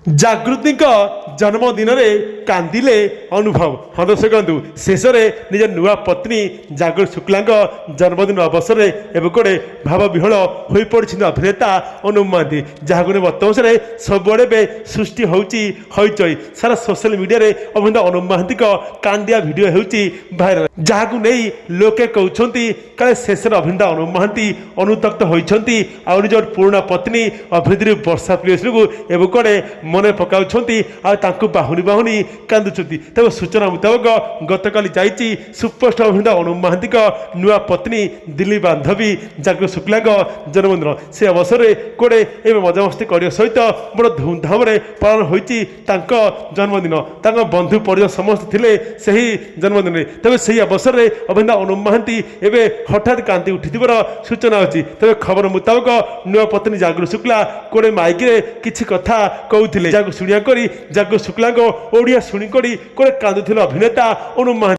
जागृति जन्मदिन में कांदिले अनुभव हाँ दर्शक बंधु शेष में निज नुआ पत्नी जागृति शुक्ला जन्मदिन अवसर में एवं गोटे भाव विहल हो पड़ी अभिनेता अनुप महांती जहाँ बर्तमान सबुआड़े सृष्टि होई सारा सोशल मीडिया अभिनेता अनुप महांती कांदिया भिडियो होती भाइराल जहाँ नहीं लोके कहते काले शेष अभिनेता अनुप महांती अनुतप्त होती निज पुराणा पत्नी अभिनेत्री वर्षा प्रियश्री को एवं गोटे मन पकाउं बाहुनी बाहुनी कांदुंट तेज सूचना मुताबक गतकाली जाइए सुपरस्टार अभिनेता अनुप महांती नुआ पत्नी दिल्ली बांधवी जागृति शुक्ला जन्मदिन से अवसर में गोटे मजामस्ती करने सहित बड़ धूमधाम पालन होती जन्मदिन बंधु परिजन समस्त थे से ही जन्मदिन में तेज से अवसर में अभिनेता अनुप महांती एवं हठात कांदी उठी सूचना अच्छी तेज खबर मुताबक नुआ पत्नी जागृति शुक्ला गोटे माइक किसी कथा कहते शुणिया जागृति शुक्ला ओडिया शुणिक गोटे कांदुथिले अभिनेता अनुप महांती।